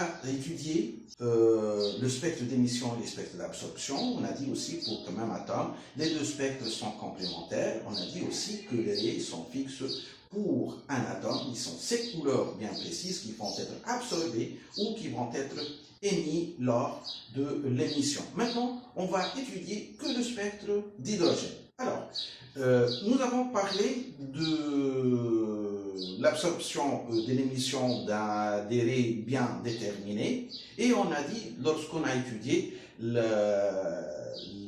a étudié le spectre d'émission et le spectre d'absorption. On a dit aussi pour le même atome, les deux spectres sont complémentaires. On a dit aussi que les rayons sont fixes pour un atome. Ils sont ces couleurs bien précises qui vont être absorbées ou qui vont être émis lors de l'émission. Maintenant, on va étudier que le spectre d'hydrogène. Alors, nous avons parlé de l'absorption de l'émission des rayons bien déterminés et on a dit, lorsqu'on a étudié le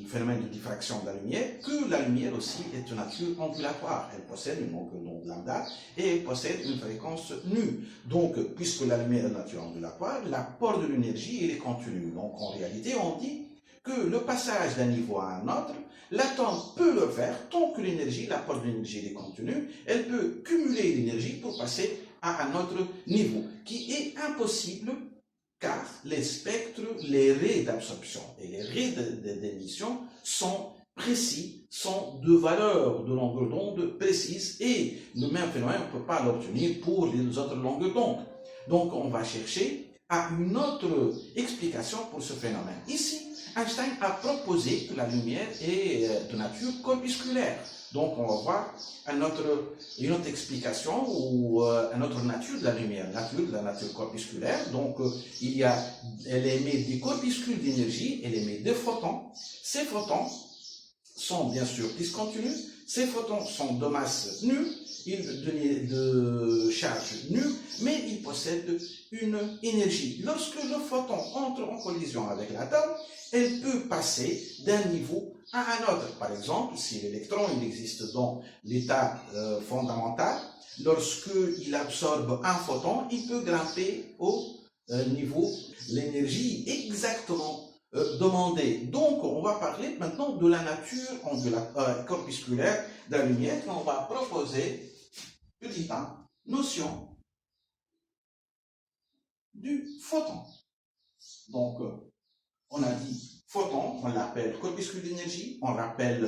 phénomène de diffraction de la lumière, que la lumière aussi est de nature ondulatoire. Elle possède une longueur d'onde lambda et elle possède une fréquence nue. Donc, puisque la lumière est de nature ondulatoire, l'apport de l'énergie est continu. Donc, en réalité, on dit que le passage d'un niveau à un autre, l'atome peut le faire tant que l'énergie, l'apport de l'énergie est continu, elle peut cumuler l'énergie pour passer à un autre niveau, qui est impossible car les spectres, les raies d'absorption et les raies d'émission sont précis, sont de valeurs de longueur d'onde précises et le même phénomène, on ne peut pas l'obtenir pour les autres longueurs d'onde. Donc, on va chercher à une autre explication pour ce phénomène. Ici, Einstein a proposé que la lumière est de nature corpusculaire. Donc, on va voir une autre explication ou une autre nature de la lumière, la nature corpusculaire. Donc, elle émet des corpuscules d'énergie, elle émet des photons. Ces photons sont bien sûr discontinus. Ces photons sont de masse nulle, de charge nulle, mais ils possèdent une énergie. Lorsque le photon entre en collision avec l'atome, elle peut passer d'un niveau à un autre. Par exemple, si l'électron existe dans l'état fondamental, lorsqu'il absorbe un photon, il peut grimper au niveau l'énergie exactement demandée. Donc, on va parler maintenant de la nature corpusculaire de la lumière et on va proposer, petit 1, notion du photon. Donc, on a dit photon, on l'appelle corpuscule d'énergie, on l'appelle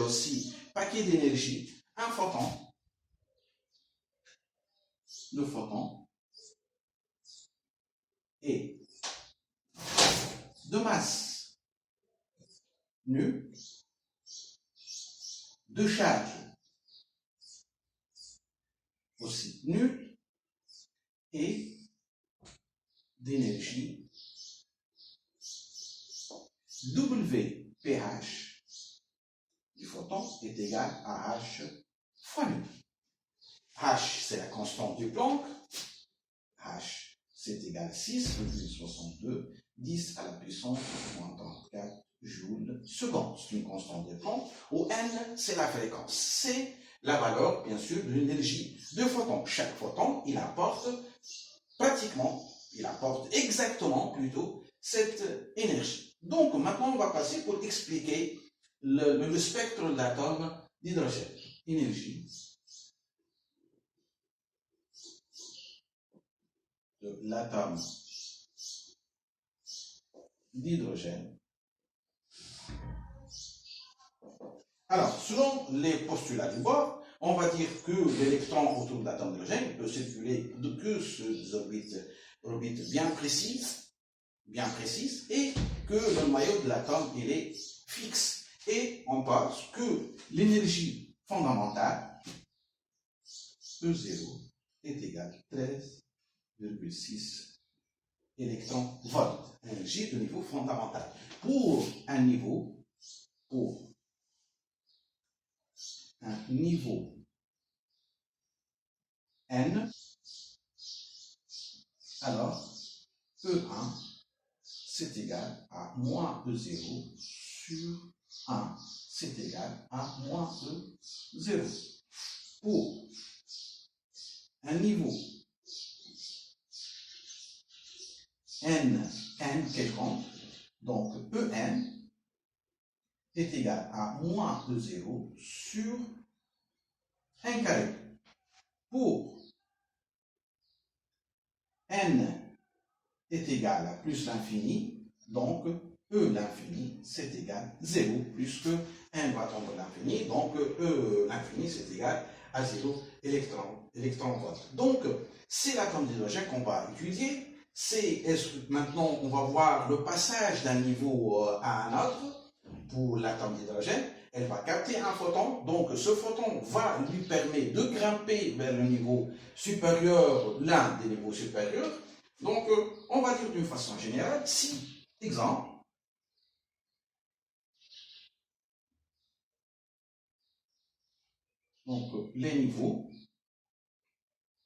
aussi paquet d'énergie. Un photon, le photon est de masse nue, de charge aussi nulle et d'énergie WPH du photon est égal à H fois nu. H, c'est la constante du Planck. H, c'est égal à 6,62, 10 à la puissance moins 34 joules seconde. C'est une constante du Planck. Où N, c'est la fréquence. C'est la valeur, bien sûr, de l'énergie de photon. Chaque photon, il apporte exactement plutôt cette énergie. Donc, maintenant, on va passer pour expliquer le spectre de l'atome d'hydrogène. Énergie de l'atome d'hydrogène. Alors, selon les postulats du bord, on va dire que l'électron autour de l'atome d'hydrogène peut circuler que sur des orbites bien précises, et que le noyau de l'atome, il est fixe. Et on pense que l'énergie fondamentale, E0, est égale à 13,6 électron-volts. Énergie de niveau fondamental. Pour un niveau N, alors E1, c'est égal à moins E0 sur 1, c'est égal à moins E0. Pour un niveau N quelconque, donc En est égal à moins E0 sur 1 carré. Pour N est égal à plus l'infini, donc E l'infini, c'est égal à 0, puisque N va tendre l'infini, donc E l'infini, c'est égal à 0 électron-volt. Donc, c'est l'atome d'hydrogène qu'on va étudier. Maintenant, on va voir le passage d'un niveau à un autre pour l'atome d'hydrogène. Elle va capter un photon, donc ce photon va lui permettre de grimper vers le niveau supérieur, l'un des niveaux supérieurs. Donc, on va dire d'une façon générale, si, exemple, donc les niveaux,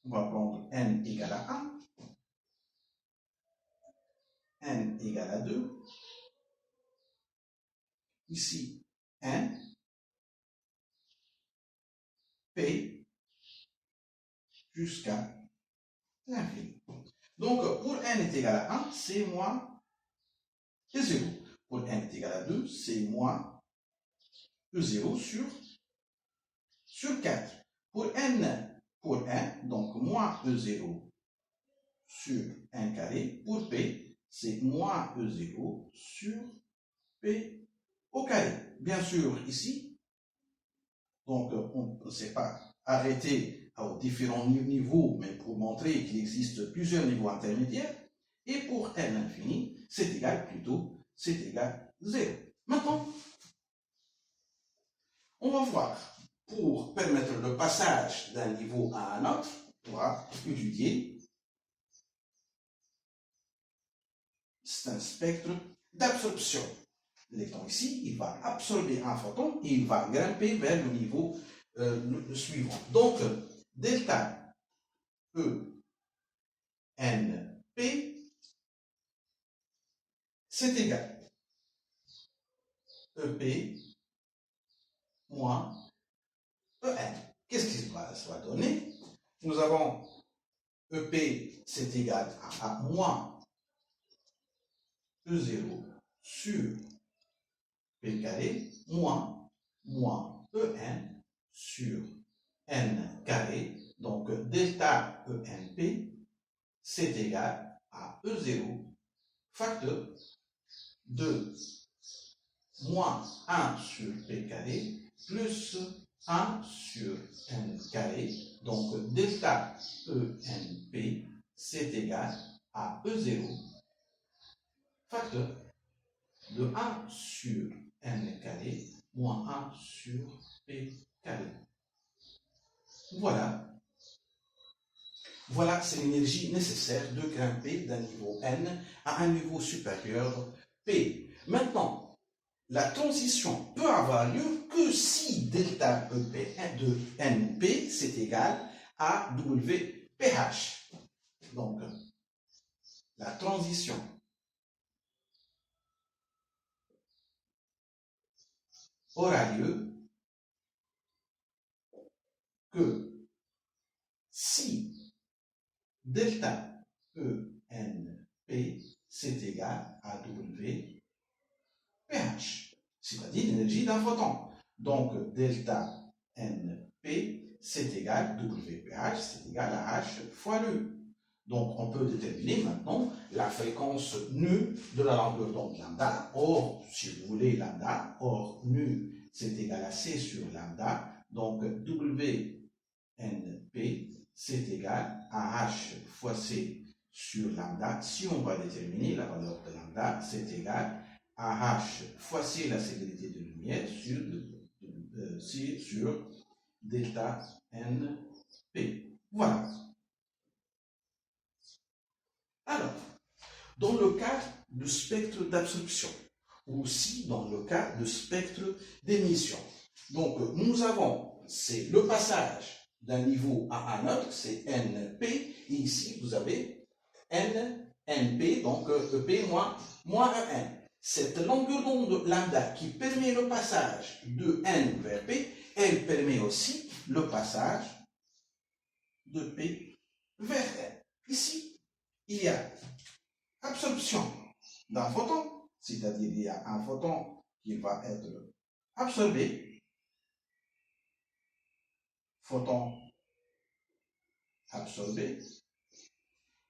on va prendre n égale à 1, n égale à 2, ici n, p, jusqu'à l'infini. Donc, pour n est égal à 1, c'est moins E0. Pour n est égal à 2, c'est moins E0 sur 4. Pour n, donc moins E0 sur 1 carré. Pour P, c'est moins E0 sur P au carré. Bien sûr, ici, donc on ne s'est pas arrêté aux différents niveaux, mais pour montrer qu'il existe plusieurs niveaux intermédiaires. Et pour n infini, c'est égal 0. Maintenant, on va voir, pour permettre le passage d'un niveau à un autre, on va étudier un spectre d'absorption. L'électron ici, il va absorber un photon et il va grimper vers le niveau suivant. Donc, delta E n p, c'est égal EP moins EN. Qu'est-ce qui va donner? Nous avons EP, c'est égal à moins E0 sur P carré moins EN sur N carré. Donc, delta ENP, c'est égal à E0 facteur de moins 1 sur P carré plus 1 sur N carré. Donc, delta ENP, c'est égal à E0 facteur de 1 sur N carré moins 1 sur P carré. Voilà. Voilà, c'est l'énergie nécessaire de grimper d'un niveau N à un niveau supérieur P. Maintenant, la transition peut avoir lieu que si delta EP de NP, c'est égal à WPH. Donc, la transition aura lieu que si delta ENP, c'est égal à WPH, c'est-à-dire l'énergie d'un photon. Donc, delta NP, c'est égal à WPH, c'est égal à H fois nu. Donc, on peut déterminer maintenant la fréquence nu de la longueur d'onde lambda. Or, si vous voulez lambda, or nu, c'est égal à C sur lambda. Donc, WNP, c'est égal à H fois C sur lambda. Si on va déterminer la valeur de lambda, c'est égal à H fois C, la célérité de lumière, sur C sur delta NP. Voilà. Alors, dans le cas de spectre d'absorption, ou aussi dans le cas de spectre d'émission. Donc, nous avons, c'est le passage d'un niveau à un autre, c'est NP, et ici, vous avez NP, donc EP moins EN. Cette longueur d'onde lambda qui permet le passage de N vers P, elle permet aussi le passage de P vers N. Ici, il y a absorption d'un photon, c'est-à-dire il y a un photon qui va être absorbé, photon absorbé,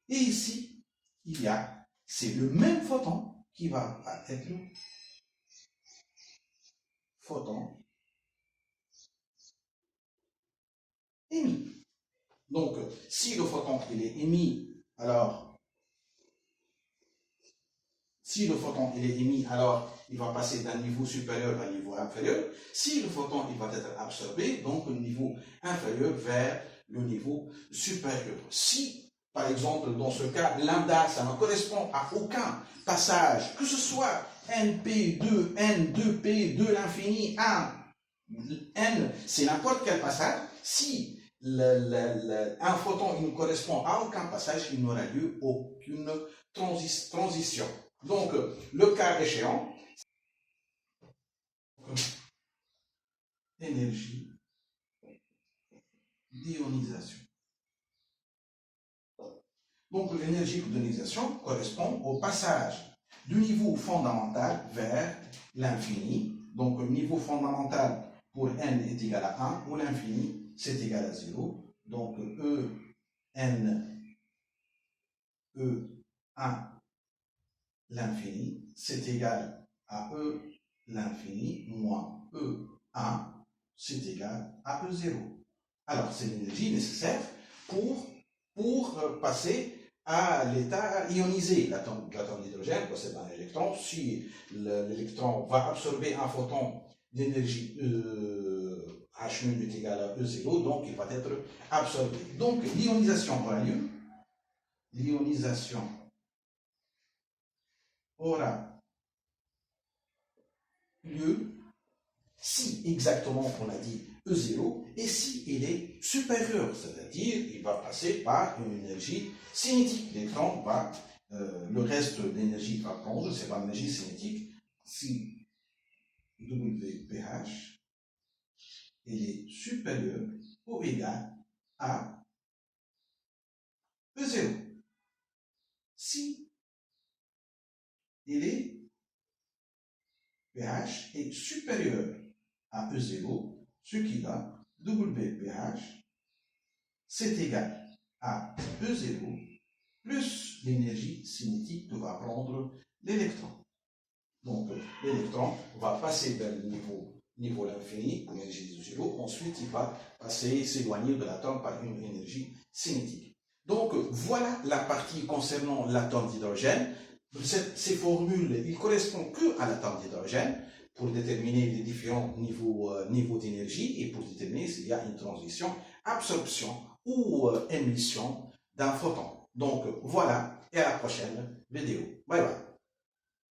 et ici, il y a, c'est le même photon qui va être photon émis. Donc, si le photon il est émis, alors Si le photon il est émis, alors il va passer d'un niveau supérieur à un niveau inférieur. Si le photon il va être absorbé, donc le niveau inférieur vers le niveau supérieur. Si, par exemple, dans ce cas, lambda, ça ne correspond à aucun passage, que ce soit NP2, N2P, de l'infini, 1, N, c'est n'importe quel passage. Si un photon il ne correspond à aucun passage, il n'aura lieu aucune transition. Donc, le cas échéant, énergie d'ionisation. Donc, l'énergie d'ionisation correspond au passage du niveau fondamental vers l'infini. Donc, le niveau fondamental pour n est égal à 1, ou l'infini, c'est égal à 0. Donc, E1 l'infini, c'est égal à E l'infini moins E1, c'est égal à E0. Alors, c'est l'énergie nécessaire pour passer à l'état ionisé. L'atome d'hydrogène possède un électron. Si l'électron va absorber un photon d'énergie H est égal à E0, donc il va être absorbé. Donc, l'ionisation aura lieu. L'ionisation aura lieu si exactement on a dit E0 et si il est supérieur, c'est-à-dire il va passer par une énergie cinétique. L'électron va, le reste de l'énergie va prendre, c'est pas l'énergie cinétique, si WPH il est supérieur ou égal à E0. Si il est pH est supérieur à E0, ce qui donne WPH, c'est égal à E0 plus l'énergie cinétique que va prendre l'électron. Donc, l'électron va passer vers le niveau l'infini, l'énergie de 0, ensuite il va passer, s'éloigner de l'atome par une énergie cinétique. Donc, voilà la partie concernant l'atome d'hydrogène. Ces formules, ils correspondent que à l'atome d'hydrogène pour déterminer les différents niveaux d'énergie et pour déterminer s'il y a une transition, absorption ou émission d'un photon. Donc, voilà, et à la prochaine vidéo. Bye bye.